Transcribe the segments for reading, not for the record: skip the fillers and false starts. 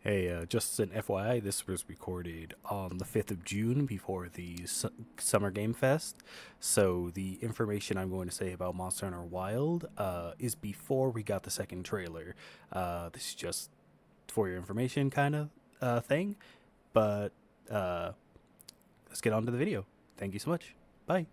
Hey, just an FYI, this was recorded on the 5th of June before the Summer Game Fest. So the information I'm going to say about Monster Hunter Wild is before we got the second trailer. This is just for your information kind of thing. But let's get on to the video. Thank you so much. Bye.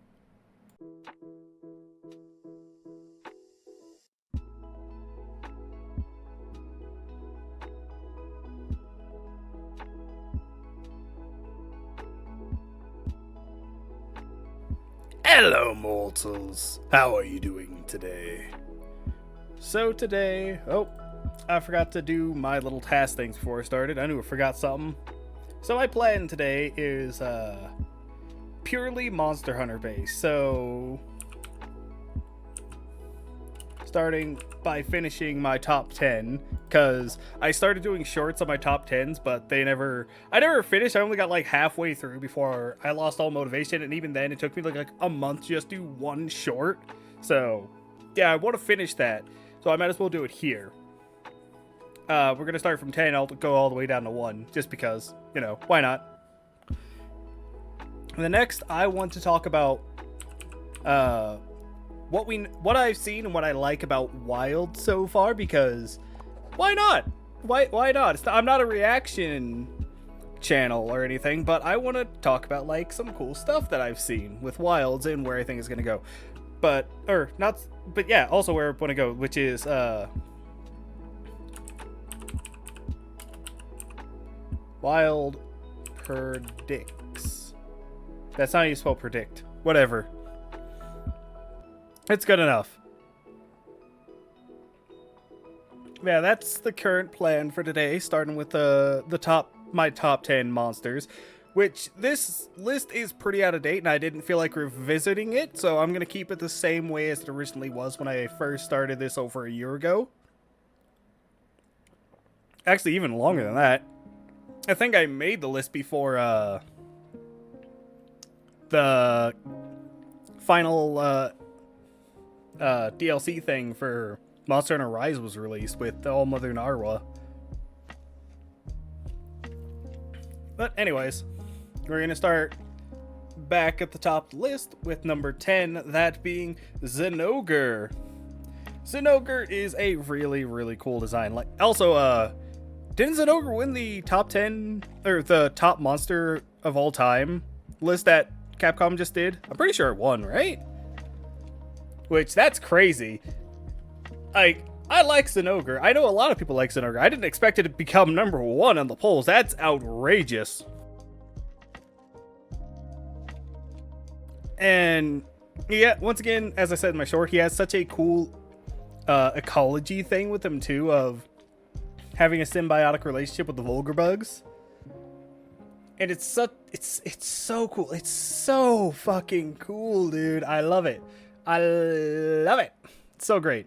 Hello, mortals. How are you doing today? So today, I forgot to do my little task things before I started. I knew I forgot something. So my plan today is purely Monster Hunter based. So starting by finishing my top 10, because I started doing shorts on my top 10s, but I never finished. I only got like halfway through before I lost all motivation, and even then it took me like a month to just do one short. So yeah, I want to finish that, so I might as well do it here. We're gonna start from 10. I'll go all the way down to 1, just because, why not. And the next, I want to talk about what I've seen and what I like about Wild so far, because why not? Why not? I'm not a reaction channel or anything, but I want to talk about like some cool stuff that I've seen with Wilds and where I think it's gonna go. But yeah, also where I want to go, which is Wild predicts. That's not how you spell predict. Whatever. It's good enough. Yeah, that's the current plan for today, starting with my top 10 monsters, which this list is pretty out of date and I didn't feel like revisiting it, so I'm going to keep it the same way as it originally was when I first started this over a year ago. Actually, even longer than that. I think I made the list before the final DLC thing for Monster Hunter Rise was released with All Mother Narwa. But anyways, we're going to start back at the top of the list with number 10, that being Zinogre. Zinogre is a really, really cool design. Like, also, didn't Zinogre win the top 10 or the top monster of all time list that Capcom just did? I'm pretty sure it won, right? Which, that's crazy. I like Zinogre. I know a lot of people like Zinogre. I didn't expect it to become number 1 on the polls. That's outrageous. And yeah, once again, as I said in my short, he has such a cool ecology thing with him too, of having a symbiotic relationship with the vulgar bugs. And it's so cool. It's so fucking cool, dude. I love it. I love it. It's so great.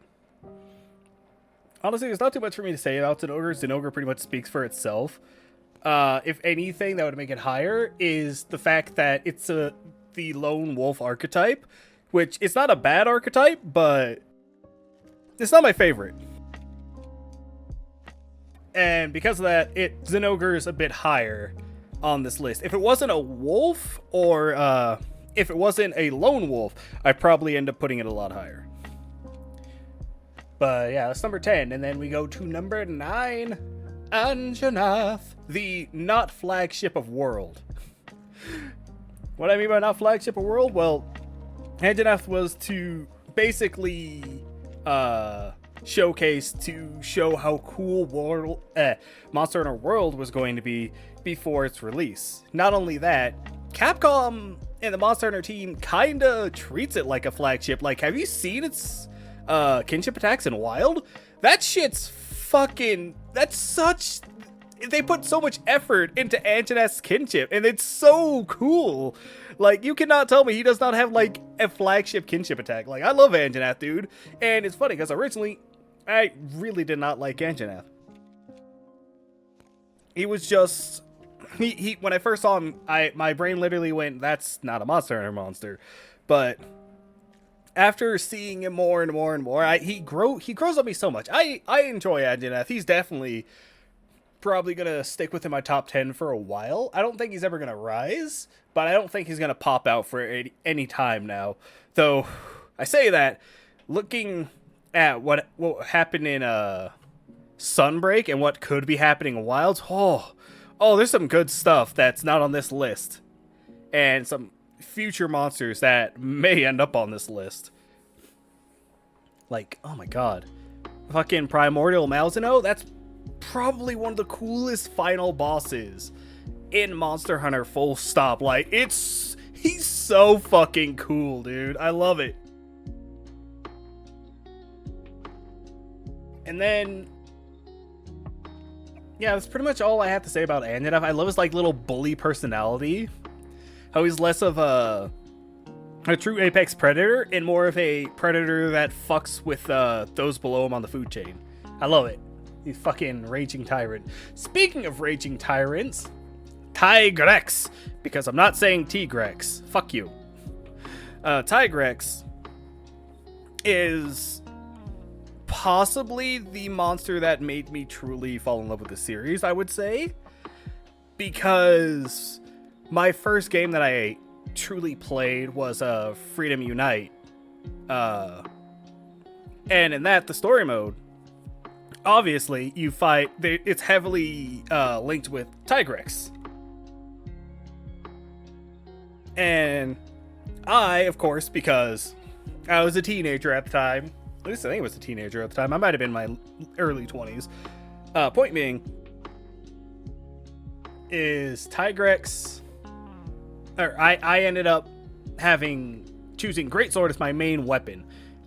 Honestly, there's not too much for me to say about Zinogre. Zinogre pretty much speaks for itself. If anything that would make it higher is the fact that it's the lone wolf archetype, which it's not a bad archetype, but it's not my favorite. And because of that, Zinogre is a bit higher on this list. If it wasn't a wolf, or if it wasn't a lone wolf, I'd probably end up putting it a lot higher. But yeah, that's number 10. And then we go to number 9, Anjanath, the not flagship of World. What I mean by not flagship of World? Well, Anjanath was to basically showcase to show how cool Monster Hunter World was going to be before its release. Not only that, Capcom and the Monster Hunter team kinda treats it like a flagship. Like, have you seen its kinship attacks in Wild? That shit's fucking... They put so much effort into Anjanath's kinship, and it's so cool. Like, you cannot tell me he does not have, like, a flagship kinship attack. Like, I love Anjanath, dude. And it's funny, because originally, I really did not like Anjanath. He was just... when I first saw him, my brain literally went, that's not a Monster Hunter monster. But after seeing him more and more and more, he grows on me so much. I enjoy Anjanath. He's definitely probably gonna stick within my top 10 for a while. I don't think he's ever gonna rise, but I don't think he's gonna pop out for any time now. Though I say that, looking at what happened in Sunbreak and what could be happening in Wilds, there's some good stuff that's not on this list, and some future monsters that may end up on this list. Like, oh my god, fucking Primordial Malzeno, that's probably one of the coolest final bosses in Monster Hunter, full stop. Like, he's so fucking cool, dude. I love it. And then, yeah, that's pretty much all I have to say about Anidef. I love his, like, little bully personality. How he's less of a true apex predator and more of a predator that fucks with those below him on the food chain. I love it. He's fucking Raging Tyrant. Speaking of Raging Tyrants, Tigrex, because I'm not saying Tigrex. Fuck you. Tigrex is possibly the monster that made me truly fall in love with the series, I would say. Because my first game that I truly played was Freedom Unite. And in that, the story mode, obviously, you fight, it's heavily linked with Tigrex. And I, of course, because I was a teenager at the time, at least I think I was a teenager at the time, I might have been in my early 20s. Point being, is Tigrex, or I ended up choosing Greatsword as my main weapon.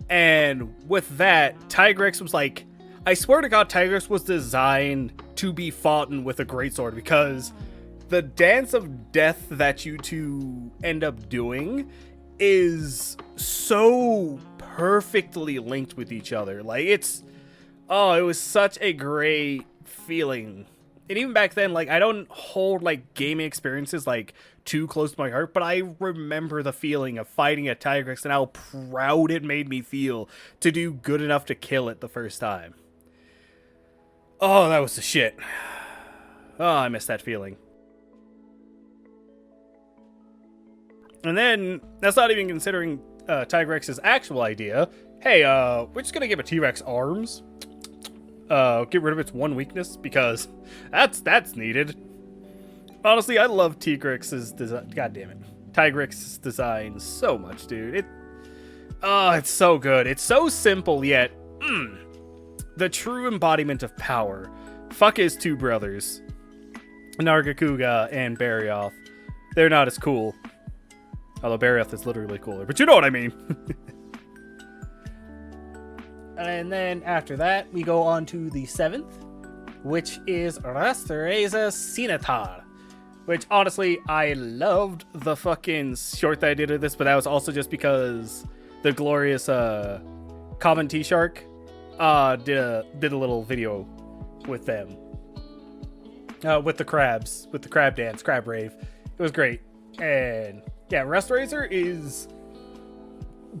And with that, Tigrex was like, I swear to God, Tigrex was designed to be fought with a greatsword, because the dance of death that you two end up doing is so perfectly linked with each other. Like, it was such a great feeling. And even back then, like, I don't hold, like, gaming experiences, like, too close to my heart, but I remember the feeling of fighting a Tigrex and how proud it made me feel to do good enough to kill it the first time. Oh, that was the shit. Oh, I miss that feeling. And then, that's not even considering Tigrex's actual idea. Hey, we're just gonna give a T-Rex arms. Get rid of its one weakness, because that's needed. Honestly, I love Tigrex's design. God damn it. Tigrex's design so much, dude. It's so good. It's so simple, yet the true embodiment of power. Fuck his two brothers, Nargacuga and Barioth. They're not as cool. Although Barioth is literally cooler, but you know what I mean. And then after that, we go on to the 7th, which is Rastareza Sinatar. Which, honestly, I loved the fucking short that I did of this, but that was also just because the glorious Common T-Shark did a little video with them. With the crabs, with the crab dance, crab rave. It was great. And yeah, Rastareza is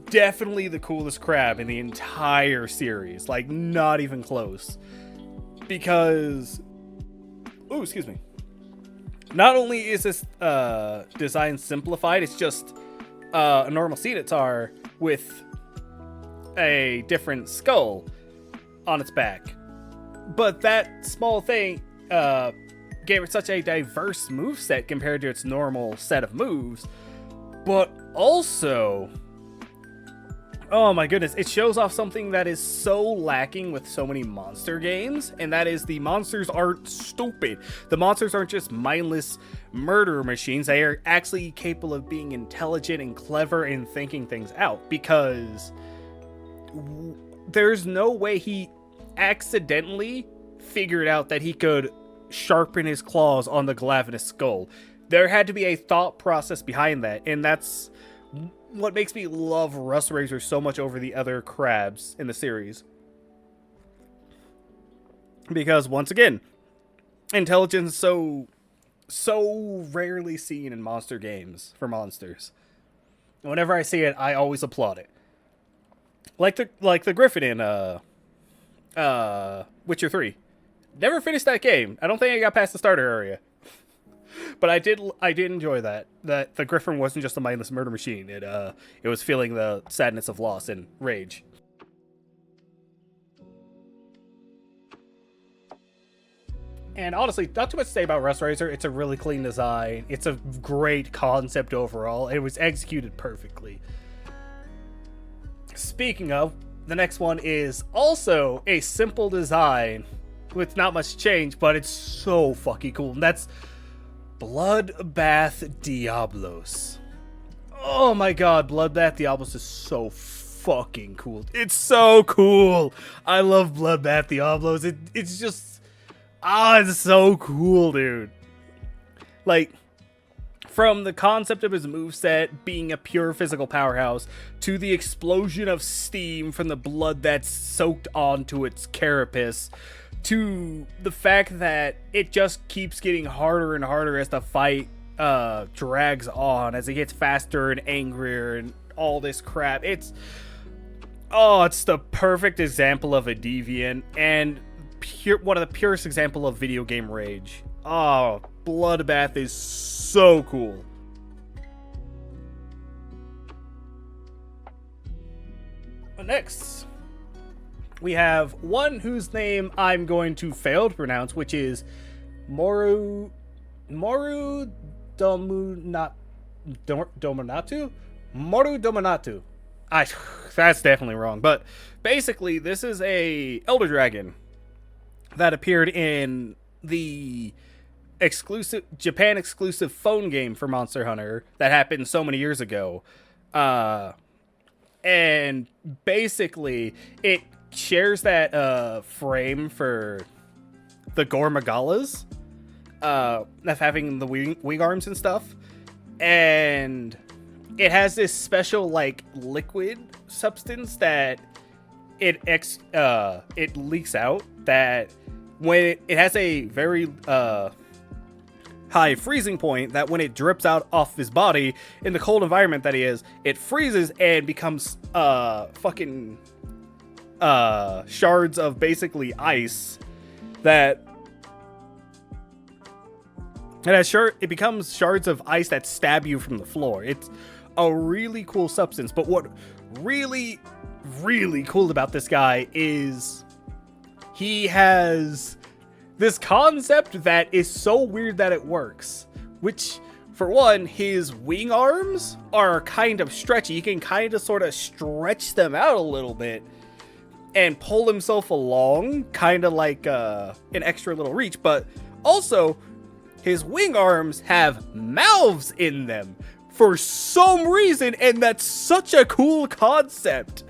definitely the coolest crab in the entire series. Like, not even close. Because, oh, excuse me. Not only is this design simplified, it's just a normal Ceanataur with a different skull on its back. But that small thing gave it such a diverse moveset compared to its normal set of moves. But also, oh my goodness, it shows off something that is so lacking with so many monster games, and that is the monsters aren't stupid. The monsters aren't just mindless murder machines. They are actually capable of being intelligent and clever and thinking things out, because there's no way he accidentally figured out that he could sharpen his claws on the gelatinous skull. There had to be a thought process behind that, and that's what makes me love Rastareza so much over the other crabs in the series. Because, once again, intelligence is so rarely seen in monster games for monsters. Whenever I see it, I always applaud it. Like the Griffin in Witcher 3. Never finished that game. I don't think I got past the starter area. But I did enjoy that the Griffin wasn't just a mindless murder machine. It was feeling the sadness of loss and rage. And honestly, not too much to say about Rust Razor. It's a really clean design. It's a great concept overall. It was executed perfectly. Speaking of, the next one is also a simple design with not much change, but it's so fucking cool. And that's Bloodbath Diablos. Oh my god, Bloodbath Diablos is so fucking cool. It's so cool. I love Bloodbath Diablos. It's just... it's so cool, dude. Like, from the concept of his moveset being a pure physical powerhouse, to the explosion of steam from the blood that's soaked onto its carapace, to the fact that it just keeps getting harder and harder as the fight drags on, as it gets faster and angrier and all this crap. It's the perfect example of a deviant, and one of the purest example of video game rage. Bloodbath is so cool. Next, we have one whose name I'm going to fail to pronounce, which is Moru Dominatu? Moru Dominatu. That's definitely wrong, but basically this is a Elder Dragon that appeared in the Japan exclusive phone game for Monster Hunter that happened so many years ago. And basically it shares that frame for the Gormagalas, of having the wing arms and stuff. And it has this special like liquid substance that it leaks out, that when it has a very high freezing point, that when it drips out off his body in the cold environment that he is, it freezes and becomes fucking shards of basically ice that it becomes shards of ice that stab you from the floor. It's a really cool substance. But what really cool about this guy is he has this concept that is so weird that it works. Which, for one, his wing arms are kind of stretchy. He can kind of sort of stretch them out a little bit and pull himself along, kind of like an extra little reach. But also, his wing arms have mouths in them for some reason, and that's such a cool concept.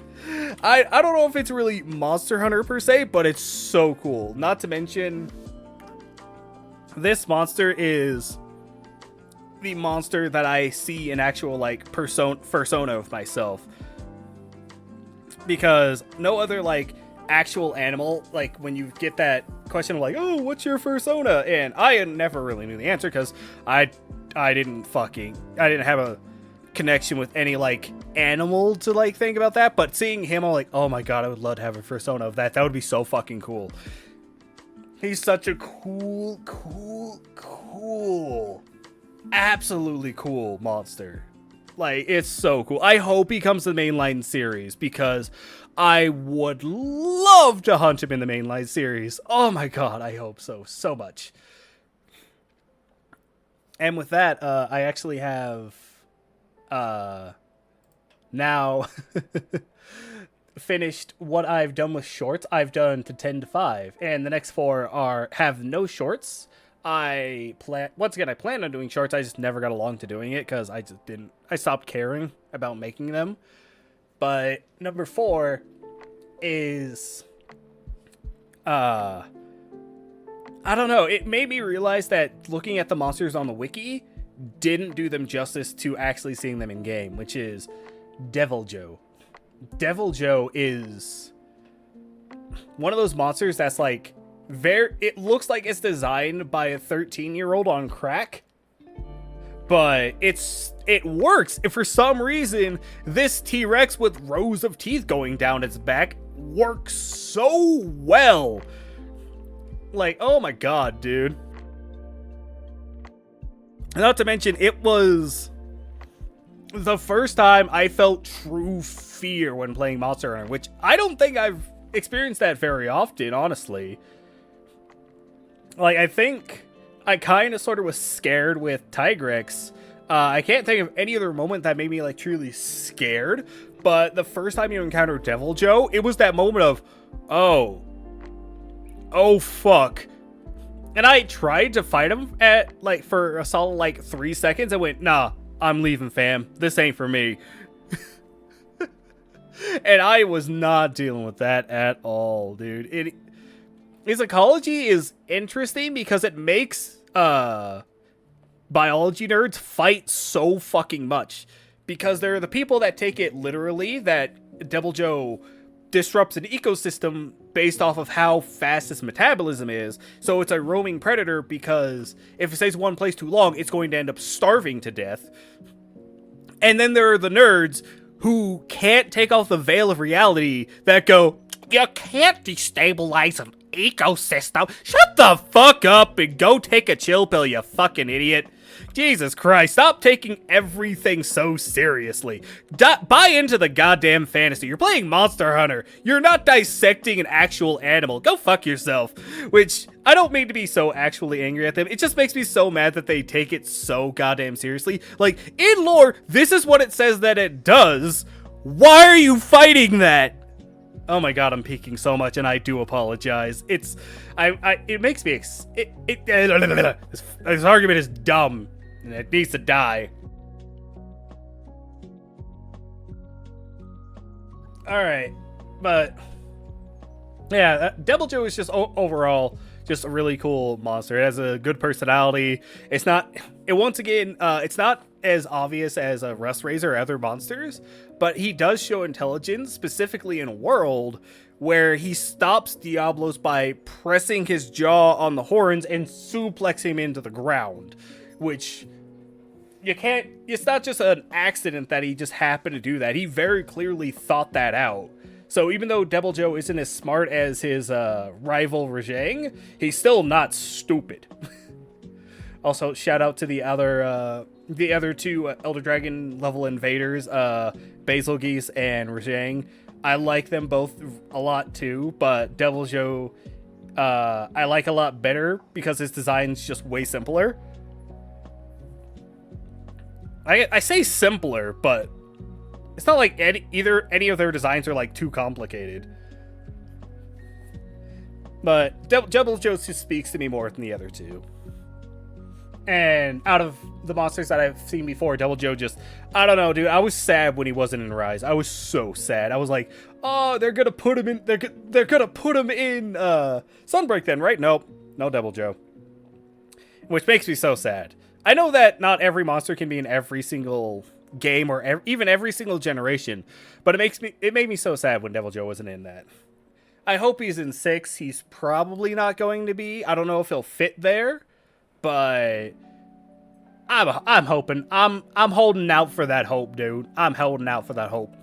I don't know if it's really Monster Hunter per se, but it's so cool. Not to mention, this monster is the monster that I see in actual like persona of myself, because no other like actual animal, like when you get that question of like, oh, what's your persona, and I never really knew the answer because I didn't have a connection with any like animal to like think about that. But seeing him, I'm like, oh my god, I would love to have a persona of that. That would be so fucking cool. He's such a cool, absolutely cool monster. Like, it's so cool. I hope he comes to the mainline series, because I would love to hunt him in the mainline series. Oh my god, I hope so much. And with that, I actually have now finished what I've done with shorts. I've done to 10 to 5, and the next 4 have no shorts. I plan on doing shorts. I just never got along to doing it because I stopped caring about making them. But number 4 is I don't know, it made me realize that looking at the monsters on the wiki didn't do them justice to actually seeing them in game, which is Devil Joe. Devil Joe is one of those monsters that's like it looks like it's designed by a 13-year-old on crack, but it works. If for some reason this T-Rex with rows of teeth going down its back works so well. Like, oh my god, dude. Not to mention, it was the first time I felt true fear when playing Monster Hunter, which I don't think I've experienced that very often, honestly. Like, I think I kind of sort of was scared with Tigrex. I can't think of any other moment that made me, like, truly scared. But the first time you encounter Devil Joe, it was that moment of, oh, fuck. And I tried to fight him at, like, for a solid, like, 3 seconds. I went, nah, I'm leaving, fam. This ain't for me. And I was not dealing with that at all, dude. His ecology is interesting because it makes biology nerds fight so fucking much. Because there are the people that take it literally, that Devil Joe disrupts an ecosystem based off of how fast its metabolism is. So it's a roaming predator because if it stays in one place too long, it's going to end up starving to death. And then there are the nerds who can't take off the veil of reality that go, you can't destabilize an ecosystem. Shut the fuck up and go take a chill pill, you fucking idiot. Jesus Christ, stop taking everything so seriously. Buy into the goddamn fantasy. You're playing Monster Hunter. You're not dissecting an actual animal. Go fuck yourself. Which, I don't mean to be so actually angry at them. It just makes me so mad that they take it so goddamn seriously. Like, in lore, this is what it says that it does. Why are you fighting that? Oh my god, I'm peeking so much, and I do apologize. It makes me, this argument is dumb, and it needs to die. Alright, but, yeah, Devil Joe is just overall just a really cool monster. It has a good personality. It's not as obvious as a Rust Razor or other monsters, but he does show intelligence, specifically in World, where he stops Diablos by pressing his jaw on the horns and suplexing him into the ground, which it's not just an accident that he just happened to do that. He very clearly thought that out. So even though Devil Joe isn't as smart as his rival Rajang, he's still not stupid. Also, shout out to the other two Elder Dragon level invaders, Basil Geese and Rajang. I like them both a lot too, but Devil Joe I like a lot better because his design's just way simpler. I say simpler, but it's not like any of their designs are like too complicated. But Devil Joe just speaks to me more than the other two. And out of the monsters that I've seen before, Devil Joe just, I don't know, dude. I was sad when he wasn't in Rise. I was so sad. I was like, oh, they're gonna put him in. They're gonna put him in Sunbreak then, right? Nope, no Devil Joe. Which makes me so sad. I know that not every monster can be in every single game or even every single generation, but it made me so sad when Devil Joe wasn't in that. I hope he's in 6. He's probably not going to be. I don't know if he'll fit there, but I'm hoping. I'm holding out for that hope, dude. I'm holding out for that hope.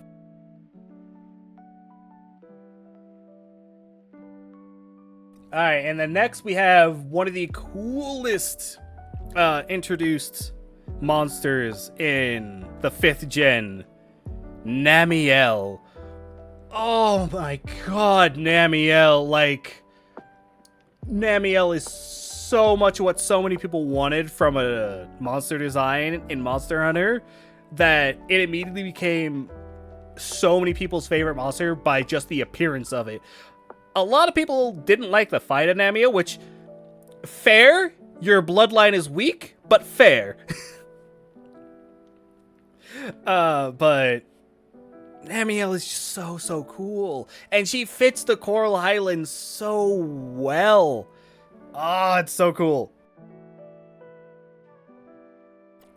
All right, and then next we have one of the coolest introduced monsters in the 5th gen, Namiel. Oh my god, Namiel. Like, Namiel is so much what so many people wanted from a monster design in Monster Hunter that it immediately became so many people's favorite monster by just the appearance of it. A lot of people didn't like the fight of Namiel, which, fair, your bloodline is weak, but fair. But Namiel is just so cool. And she fits the Coral Highlands so well. Oh, it's so cool.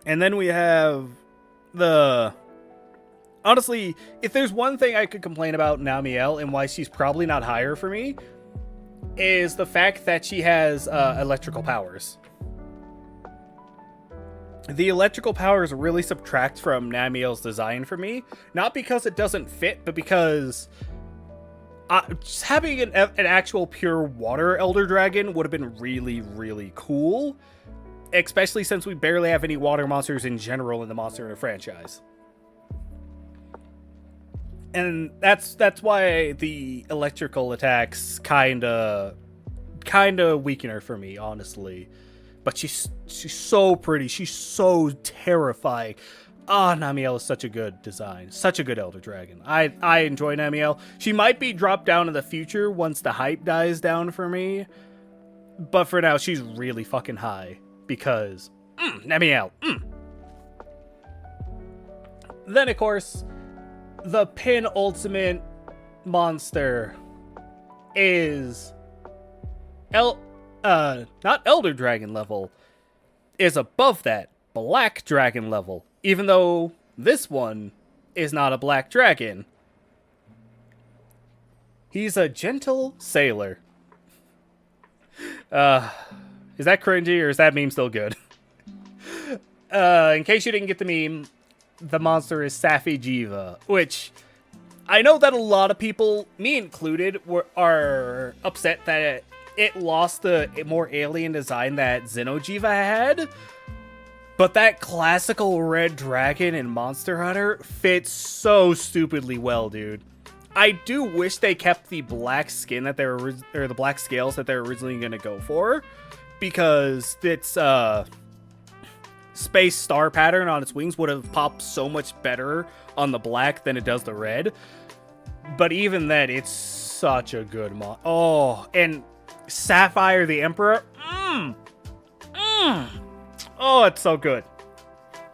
And then we have honestly, if there's one thing I could complain about Namiel and why she's probably not higher for me, is the fact that she has electrical powers. The electrical powers really subtract from Namiel's design for me. Not because it doesn't fit, but because Just having an actual pure water Elder Dragon would have been really, really cool. Especially since we barely have any water monsters in general in the Monster Hunter franchise. And that's why the electrical attacks kinda weaken her for me, honestly. But she's so pretty. She's so terrifying. Namielle is such a good design. Such a good Elder Dragon. I enjoy Namielle. She might be dropped down in the future once the hype dies down for me. But for now, she's really fucking high. Because, Namielle. Then, of course, the penultimate monster is not Elder Dragon level, is above that, Black Dragon level. Even though this one is not a black dragon. He's a gentle sailor. Is that cringy or is that meme still good? In case you didn't get the meme, the monster is Safi Jiva, which I know that a lot of people, me included, are upset that it lost the more alien design that Xenojiva had. But that classical red dragon in Monster Hunter fits so stupidly well, dude. I do wish they kept the black skin that they were, or the black scales that they were originally going to go for, because its space star pattern on its wings would have popped so much better on the black than it does the red. But even then, it's such a good mod. Oh, and Sapphire the Emperor. Oh, it's so good.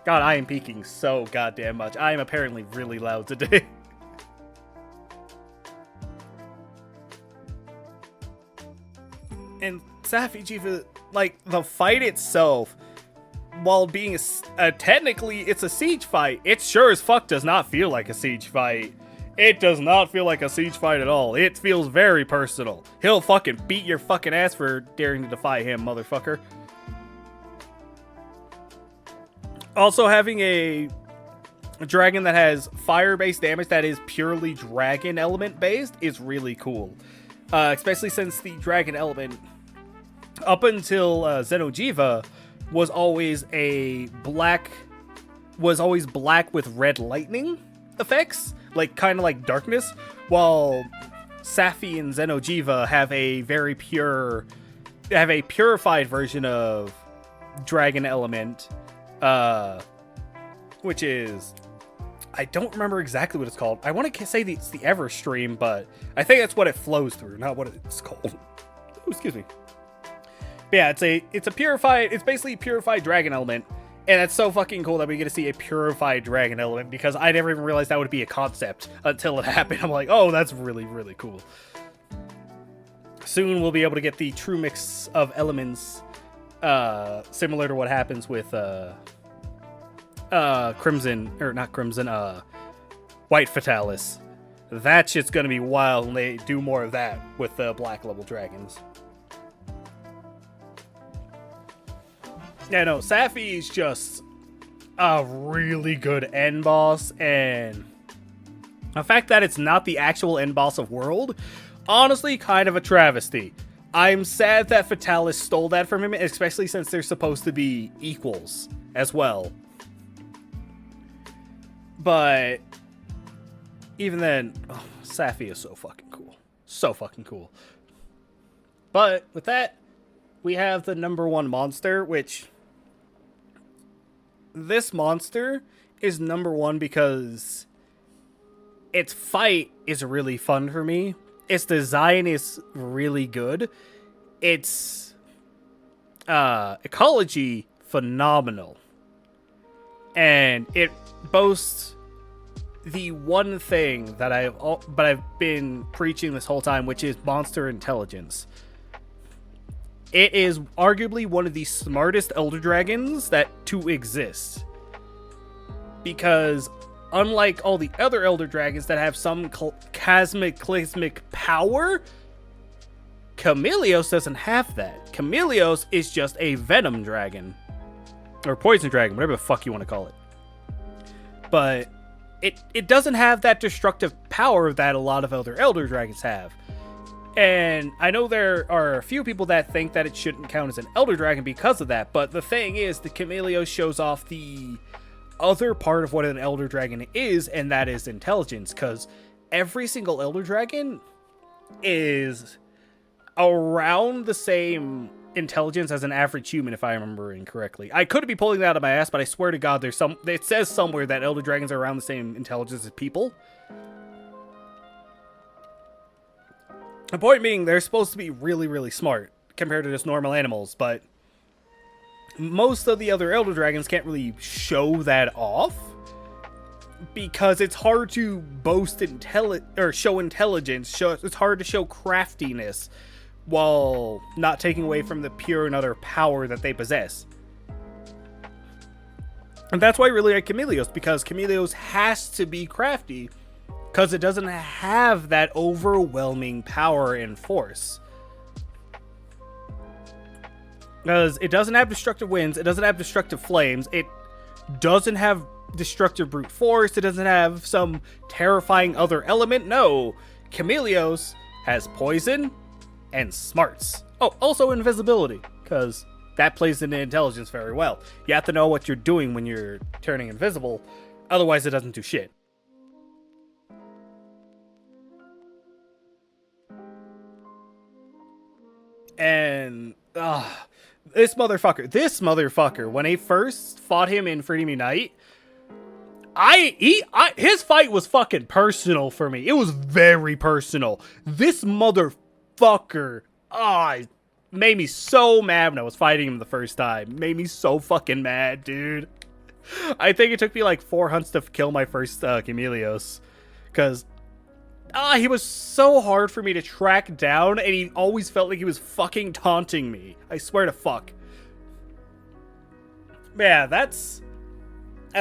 God, I am peaking so goddamn much. I am apparently really loud today. And Safi Jiva, like, the fight itself, while being technically it's a siege fight, it sure as fuck does not feel like a siege fight. It does not feel like a siege fight at all. It feels very personal. He'll fucking beat your fucking ass for daring to defy him, motherfucker. Also, having a dragon that has fire-based damage that is purely dragon element-based is really cool. Especially since the dragon element, up until Xenojiva, was always black with red lightning effects, like kind of like darkness, while Safi and Xenojiva have a purified version of dragon element, which is, I don't remember exactly what it's called. I want to say it's the Everstream, but I think that's what it flows through, not what it's called. Oh, excuse me. But yeah, it's basically a purified dragon element, and it's so fucking cool that we get to see a purified dragon element, because I never even realized that would be a concept until it happened. I'm like, oh, that's really, really cool. Soon we'll be able to get the true mix of elements, similar to what happens with White Fatalis. That shit's gonna be wild when they do more of that with the black level dragons. Yeah, no, Safi is just a really good end boss, and the fact that it's not the actual end boss of World, honestly, kind of a travesty. I'm sad that Fatalis stole that from him, especially since they're supposed to be equals as well. But even then, Safi is so fucking cool. So fucking cool. But with that, we have the number one monster, which this monster is number one because its fight is really fun for me. Its design is really good. Its ecology, phenomenal. And it boasts the one thing that I've been preaching this whole time, which is monster intelligence. It is arguably one of the smartest Elder Dragons to exist. Because unlike all the other Elder Dragons that have some cataclysmic power, Chameleos doesn't have that. Chameleos is just a venom dragon. Or poison dragon, whatever the fuck you want to call it. But it doesn't have that destructive power that a lot of other Elder Dragons have. And I know there are a few people that think that it shouldn't count as an Elder Dragon because of that, but the thing is, the Chameleos shows off the other part of what an Elder Dragon is, and that is intelligence, because every single Elder Dragon is around the same intelligence as an average human, if I remember incorrectly. I could be pulling that out of my ass, but I swear to God, it says somewhere that Elder Dragons are around the same intelligence as people. The point being, they're supposed to be really, really smart compared to just normal animals, but most of the other Elder Dragons can't really show that off because it's hard to boast show intelligence. It's hard to show craftiness while not taking away from the pure and utter power that they possess. And that's why I really like Chameleos, because Chameleos has to be crafty because it doesn't have that overwhelming power and force. Because it doesn't have destructive winds, it doesn't have destructive flames, it doesn't have destructive brute force, it doesn't have some terrifying other element. No, Chameleos has poison and smarts. Oh, also invisibility, because that plays into intelligence very well. You have to know what you're doing when you're turning invisible, otherwise it doesn't do shit. And this motherfucker, when I first fought him in Freedom Unite, his fight was fucking personal for me. It was very personal. This motherfucker, made me so mad when I was fighting him the first time. Made me so fucking mad, dude. I think it took me like 4 hunts to kill my first Chameleos, because he was so hard for me to track down, and he always felt like he was fucking taunting me. I swear to fuck. But yeah, that's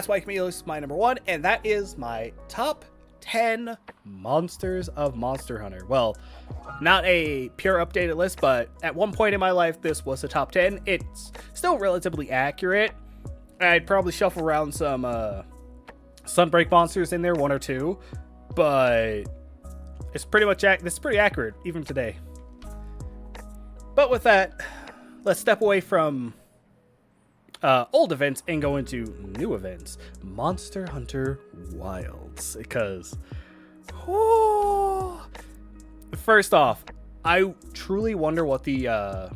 why Chameleos is my number 1, and that is my top 10 monsters of Monster Hunter. Well, not a pure updated list, but at one point in my life, this was the top 10. It's still relatively accurate. I'd probably shuffle around some Sunbreak monsters in there, 1 or 2, but it's pretty much this is pretty accurate even today. But with that, let's step away from old events and go into new events. Monster Hunter Wilds, because first off, I truly wonder what the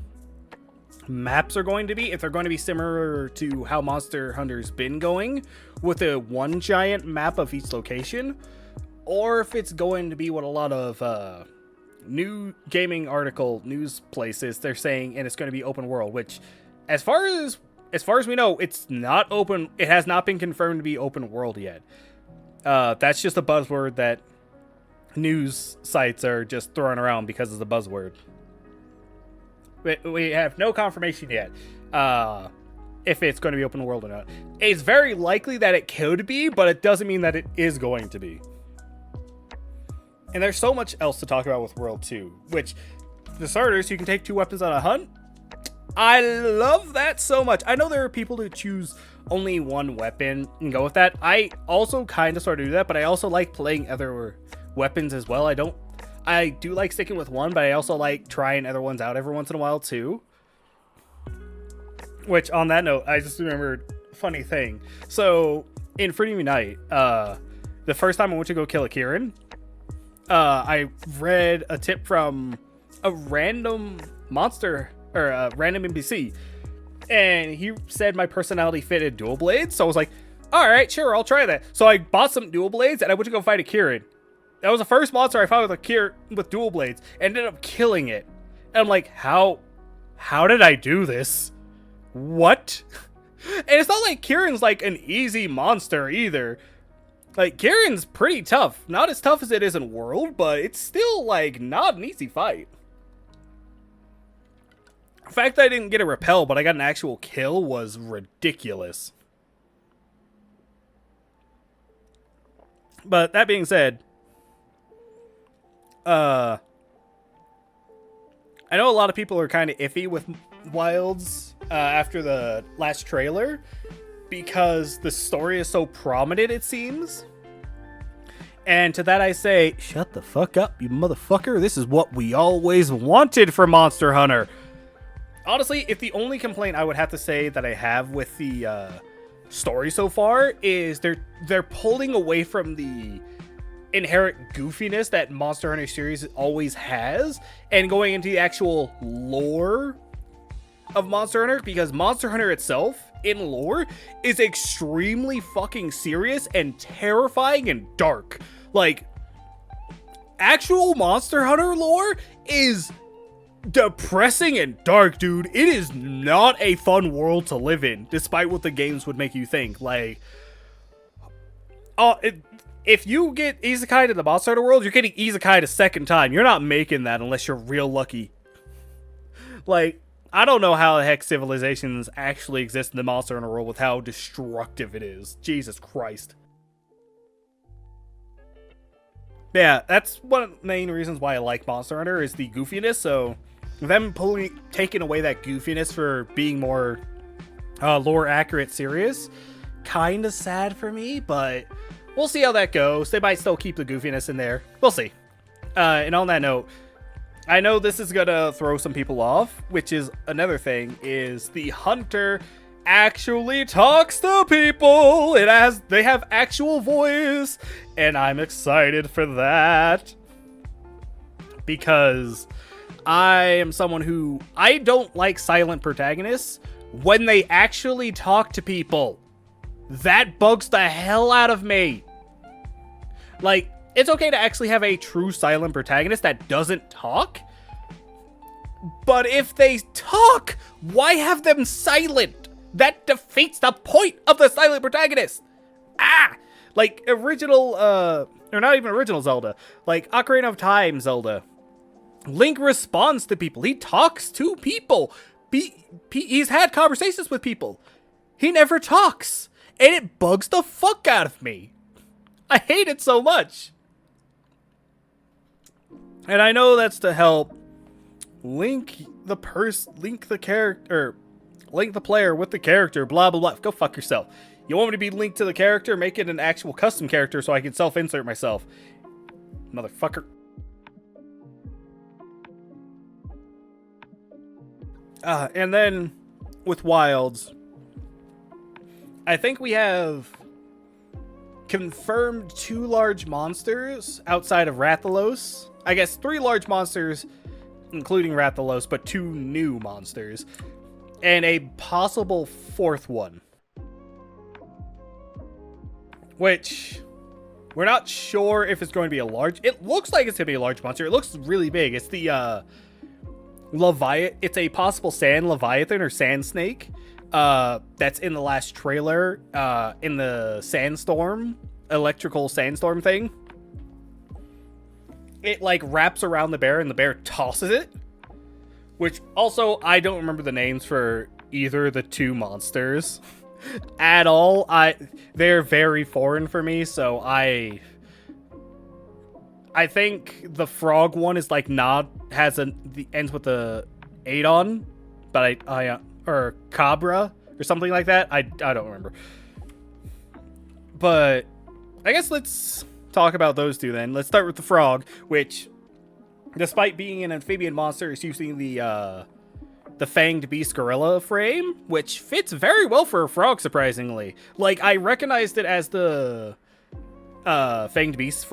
maps are going to be, if they're going to be similar to how Monster Hunter's been going, with a one giant map of each location, or if it's going to be what a lot of new gaming article news places they're saying, and it's going to be open world, which as far as we know, it's not open. It has not been confirmed to be open world yet. That's just a buzzword that news sites are just throwing around because of the buzzword. We have no confirmation yet if it's going to be open world or not. It's very likely that it could be, but it doesn't mean that it is going to be. And there's so much else to talk about with World 2, which, for starters, you can take 2 weapons on a hunt. I love that so much. I know there are people who choose only 1 weapon and go with that. I also kind of sort of do that, but I also like playing other weapons as well. I do like sticking with 1, but I also like trying other ones out every once in a while too. Which, on that note, I just remembered a funny thing. So, in Freedom Unite, the first time I went to go kill a Kieran, I read a tip from a random monster, or a random NPC, and he said my personality fitted dual blades, so I was like, alright, sure, I'll try that. So I bought some dual blades, and I went to go fight a Kieran. That was the first monster I fought with dual blades, and ended up killing it. And I'm like, how did I do this? What? And it's not like Kieran's like an easy monster either. Like, Kieran's pretty tough. Not as tough as it is in World, but it's still, like, not an easy fight. The fact that I didn't get a repel, but I got an actual kill was ridiculous. But that being said, I know a lot of people are kind of iffy with Wilds after the last trailer, because the story is so prominent, it seems. And to that I say, shut the fuck up, you motherfucker. This is what we always wanted for Monster Hunter. Honestly, if the only complaint I would have to say that I have with the story so far is they're pulling away from the inherent goofiness that Monster Hunter series always has and going into the actual lore of Monster Hunter, because Monster Hunter itself in lore is extremely fucking serious and terrifying and dark. Like, actual Monster Hunter lore is depressing and dark, dude. It is not a fun world to live in, despite what the games would make you think. Like, if you get isekai to the Monster Hunter world, you're getting isekai a second time. You're not making that unless you're real lucky. Like, I don't know how the heck civilizations actually exist in the Monster Hunter world with how destructive it is. Jesus Christ. Yeah, that's one of the main reasons why I like Monster Hunter is the goofiness. So them taking away that goofiness for being more lore accurate, serious, kind of sad for me, but we'll see how that goes. They might still keep the goofiness in there. We'll see. And on that note, I know this is gonna throw some people off, which is another thing, is the hunter actually talks to people. They have actual voice, and I'm excited for that. Because I am someone who, I don't like silent protagonists when they actually talk to people. That bugs the hell out of me. Like, it's okay to actually have a true silent protagonist that doesn't talk. But if they talk, why have them silent? That defeats the point of the silent protagonist. Like original, or not even original Zelda. Like Ocarina of Time Zelda. Link responds to people. He talks to people. He's had conversations with people. He never talks. And it bugs the fuck out of me. I hate it so much. And I know that's to help link the player with the character, blah, blah, blah. Go fuck yourself. You want me to be linked to the character? Make it an actual custom character so I can self-insert myself. Motherfucker. And then, with Wilds, I think we have confirmed 2 large monsters outside of Rathalos. I guess 3 large monsters, including Rathalos, but 2 new monsters. And a possible 4th one. Which, we're not sure if it's going to be a large... It looks like it's going to be a large monster. It looks really big. It's the, Leviathan. It's a possible sand Leviathan or sand snake. That's in the last trailer, in the sandstorm, electrical sandstorm thing. It, like, wraps around the bear and the bear tosses it. Which, also, I don't remember the names for either of the 2 monsters at all. They're very foreign for me, so I think the frog one is, like, the ends with the Adon, but or Cabra, or something like that. I don't remember. But, I guess let's talk about those 2 then. Let's start with the frog, which, despite being an amphibian monster, is using the fanged beast gorilla frame, which fits very well for a frog, surprisingly. Like, I recognized it as the fanged beast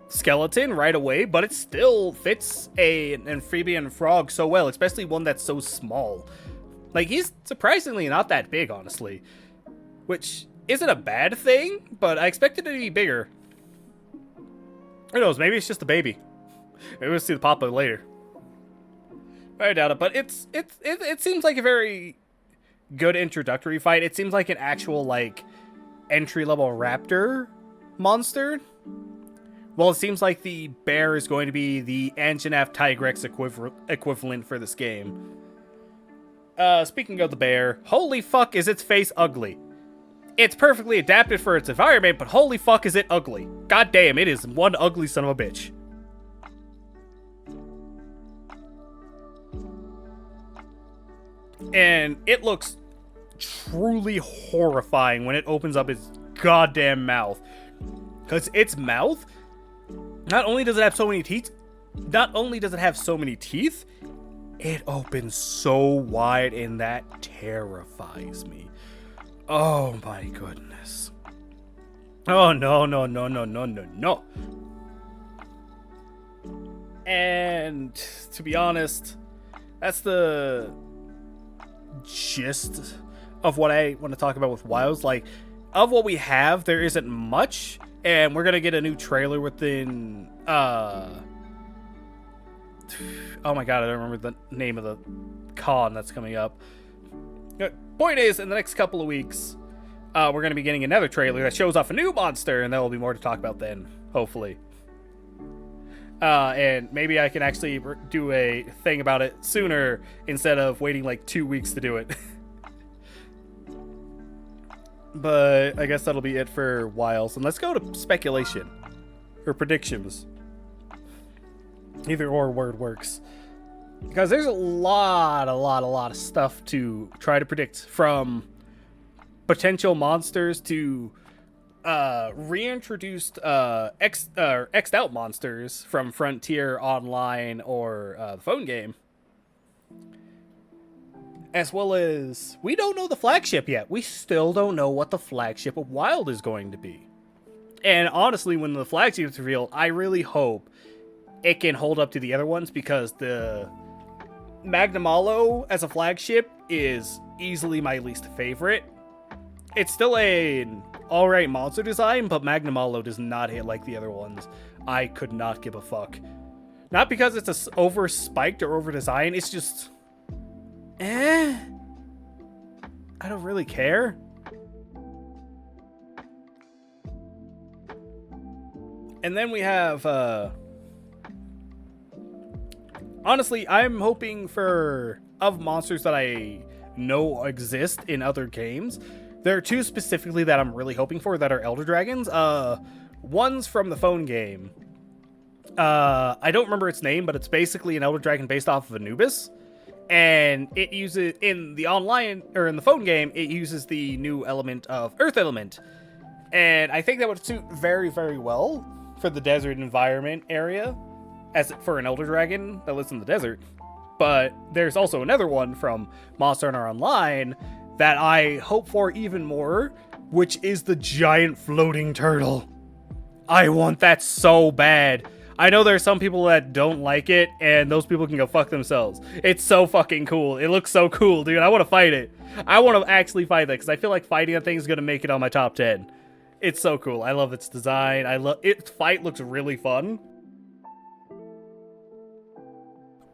skeleton right away, but it still fits an amphibian frog so well, especially one that's so small. Like, he's surprisingly not that big, honestly, which isn't a bad thing, but I expected it to be bigger. Who knows? Maybe it's just a baby. Maybe we'll see the papa later. I doubt it, but it seems like a very good introductory fight. It seems like an actual, like, entry-level raptor monster. Well, it seems like the bear is going to be the Anjanath Tigrex equivalent for this game. Speaking of the bear, holy fuck is its face ugly. It's perfectly adapted for its environment, but holy fuck is it ugly. God damn, it is one ugly son of a bitch. And it looks truly horrifying when it opens up its goddamn mouth. Because its mouth, not only does it have so many teeth, it opens so wide, and that terrifies me. Oh my goodness. Oh no, no, no, no, no, no, no. And to be honest, that's the gist of what I want to talk about with Wilds. Like, of what we have, there isn't much, and we're gonna get a new trailer within oh my god, I don't remember the name of the con that's coming up. Point is, in the next couple of weeks, we're going to be getting another trailer that shows off a new monster, and there will be more to talk about then, hopefully. And maybe I can actually do a thing about it sooner instead of waiting like 2 weeks to do it. But I guess that'll be it for Wilds. And let's go to speculation. Or predictions. Either or word works. Because there's a lot of stuff to try to predict, from potential monsters to reintroduced X'd out monsters from Frontier Online or the phone game. As well as, we don't know the flagship yet. We still don't know what the flagship of Wild is going to be. And honestly, when the flagship is revealed, I really hope it can hold up to the other ones, because the Magnamalo as a flagship is easily my least favorite. It's still an alright monster design, but Magnamalo does not hit like the other ones. I could not give a fuck. Not because it's over spiked or over designed, it's just I don't really care. And then we have honestly, I'm hoping for, of monsters that I know exist in other games, there are two specifically that I'm really hoping for that are Elder Dragons. One's from the phone game. I don't remember its name, but it's basically an Elder Dragon based off of Anubis. And it uses, in the online, or in the phone game, it uses the new element of Earth Element. And I think that would suit very, very well for the desert environment area, as for an Elder Dragon that lives in the desert. But there's also another one from Monster Hunter Online that I hope for even more, which is the giant floating turtle. I want that so bad. I know there's some people that don't like it, and those people can go fuck themselves. It's so fucking cool. It looks so cool, dude. I want to fight it. I want to actually fight that, because I feel like fighting that thing is going to make it on my top 10. It's so cool. I love its design. I love its fight. Looks really fun.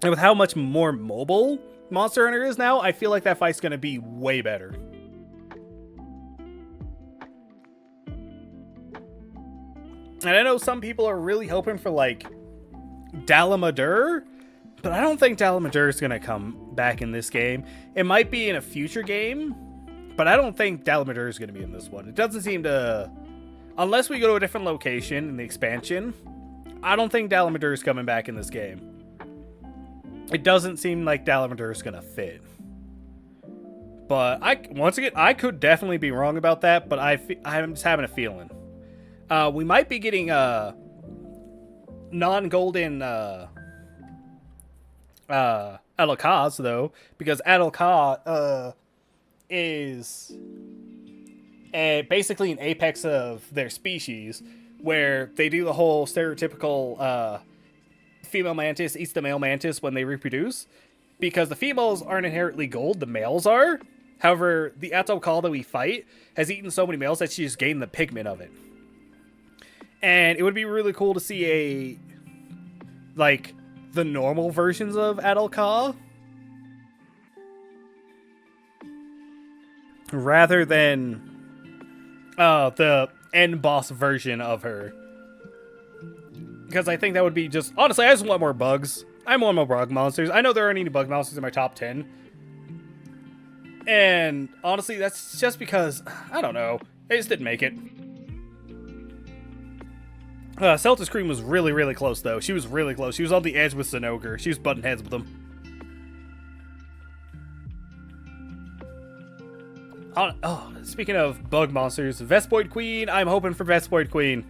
And with how much more mobile Monster Hunter is now, I feel like that fight's going to be way better. And I know some people are really hoping for, like, Dalamadur, but I don't think Dalamadur is going to come back in this game. It might be in a future game, but I don't think Dalamadur is going to be in this one. It doesn't seem to, unless we go to a different location in the expansion, I don't think Dalamadur is coming back in this game. It doesn't seem like Dalamadur is going to fit. But once again, I could definitely be wrong about that, but I'm just having a feeling. We might be getting non-golden Alakaz, though, because Alakaz is basically an apex of their species, where they do the whole stereotypical female mantis eats the male mantis when they reproduce, because the females aren't inherently gold, the males are. However, the Atokal that we fight has eaten so many males that she just gained the pigment of it. And it would be really cool to see the normal versions of Adalka, rather than the end boss version of her. Because I think that would be just, honestly, I just want more bugs. I want more bug monsters. I know there aren't any bug monsters in my top 10. And honestly, that's just because, I don't know, they just didn't make it. Celta's Cream was really, really close, though. She was really close. She was on the edge with Zinogre. She was butting heads with them. Oh, speaking of bug monsters, Vespoid Queen, I'm hoping for Vespoid Queen.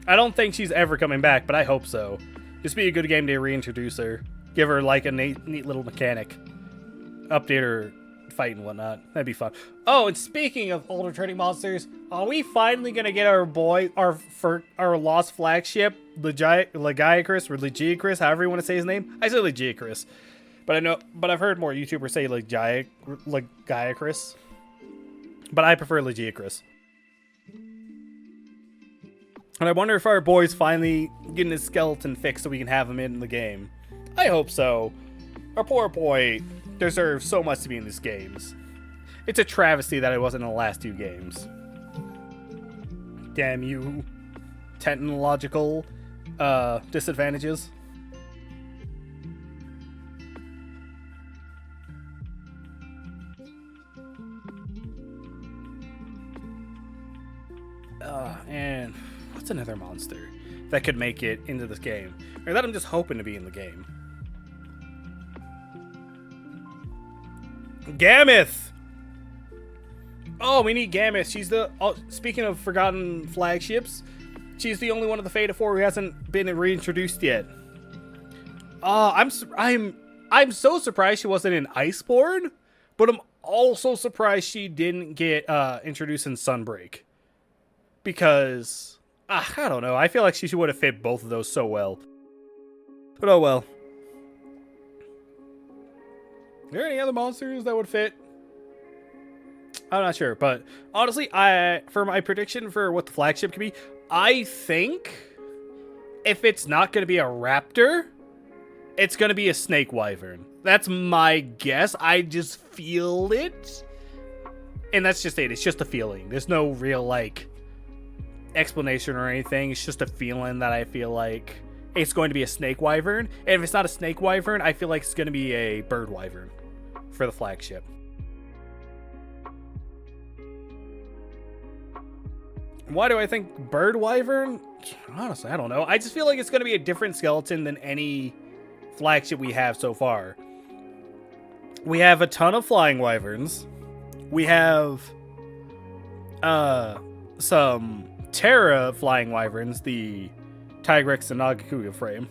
I don't think she's ever coming back, but I hope so. Just be a good game to reintroduce her. Give her like a neat little mechanic. Update her fight and whatnot. That'd be fun. Oh, and speaking of old returning monsters, are we finally gonna get our lost flagship, Legiacris or Legiacris, however you want to say his name? I say Legiacris, but I've heard more YouTubers say Legiacris, but I prefer Legiacris. And I wonder if our boy's finally getting his skeleton fixed so we can have him in the game. I hope so. Our poor boy deserves so much to be in these games. It's a travesty that it wasn't in the last 2 games. Damn you, technological disadvantages. And what's another monster that could make it into this game? Or that I'm just hoping to be in the game. Gammoth! Oh, we need Gammoth. She's the... Oh, speaking of forgotten flagships, she's the only one of the Fate of 4 who hasn't been reintroduced yet. I'm so surprised she wasn't in Iceborne, but I'm also surprised she didn't get introduced in Sunbreak. Because, I don't know. I feel like she would have fit both of those so well. But oh well. Are there any other monsters that would fit? I'm not sure, but honestly, for my prediction for what the flagship could be, I think if it's not going to be a raptor, it's going to be a snake wyvern. That's my guess. I just feel it. And that's just it. It's just a feeling. There's no real, like, explanation or anything. It's just a feeling that I feel like it's going to be a snake wyvern. And if it's not a snake wyvern, I feel like it's going to be a bird wyvern for the flagship. Why do I think bird wyvern? Honestly, I don't know. I just feel like it's going to be a different skeleton than any flagship we have so far. We have a ton of flying wyverns. We have some Terra flying wyverns, the Tigrex and Nagakuga frame.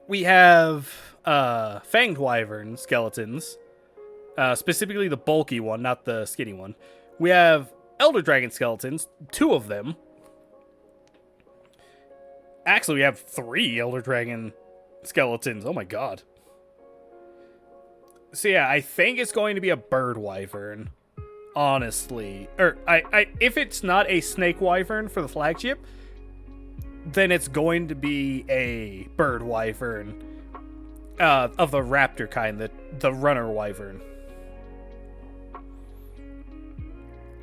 We have fanged wyvern skeletons, specifically the bulky one, not the skinny one. We have Elder Dragon skeletons, 2 of them. Actually, we have 3 Elder Dragon skeletons. Oh my god. So yeah, I think it's going to be a bird wyvern. Honestly. Or, if it's not a snake wyvern for the flagship, then it's going to be a bird wyvern of the raptor kind, the runner wyvern.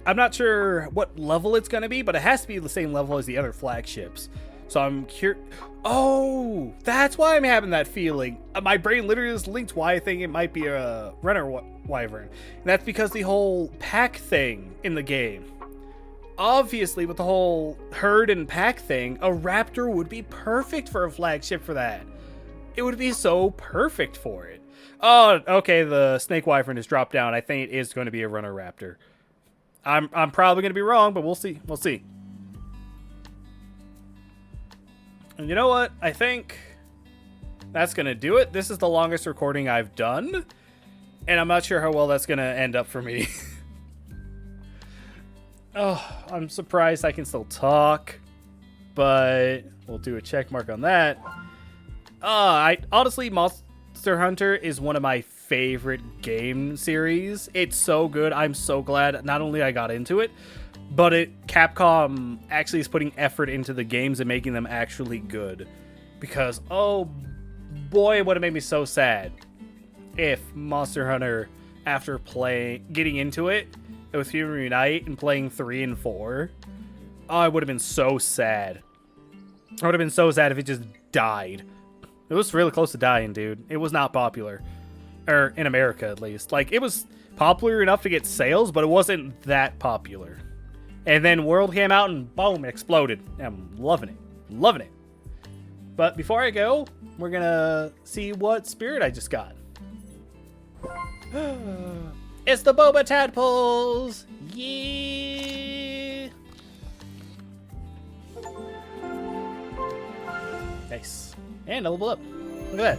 I'm not sure what level it's going to be, but it has to be the same level as the other flagships. So I'm curious. Oh, that's why I'm having that feeling. My brain literally is linked why I think it might be a runner wyvern. And that's because the whole pack thing in the game. Obviously, with the whole herd and pack thing, a raptor would be perfect for a flagship for that. It would be so perfect for it. Oh, okay, the snake wyvern has dropped down. I think it is going to be a runner raptor. I'm probably going to be wrong, but we'll see. We'll see. And you know what? I think that's going to do it. This is the longest recording I've done, and I'm not sure how well that's going to end up for me. Oh, I'm surprised I can still talk, but we'll do a check mark on that. Honestly, Monster Hunter is one of my favorite game series. It's so good. I'm so glad not only I got into it, but Capcom actually is putting effort into the games and making them actually good. Because, oh boy, it would have made me so sad if Monster Hunter, after getting into it with Human Reunite and playing 3 and 4, I would have been so sad. I would have been so sad if it just died. It was really close to dying, dude. It was not popular. Or in America, at least. Like, it was popular enough to get sales, but it wasn't that popular. And then World came out and boom, it exploded. I'm loving it. Loving it. But before I go, we're gonna see what spirit I just got. It's the Boba Tadpoles! Yeah! Nice. And a level up. Look at that.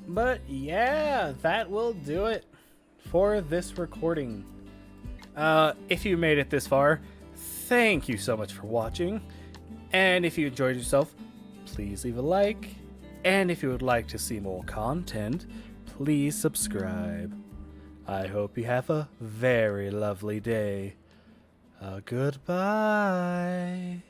But yeah, that will do it for this recording. If you made it this far, thank you so much for watching. And if you enjoyed yourself, please leave a like. And if you would like to see more content, please subscribe. I hope you have a very lovely day. Goodbye.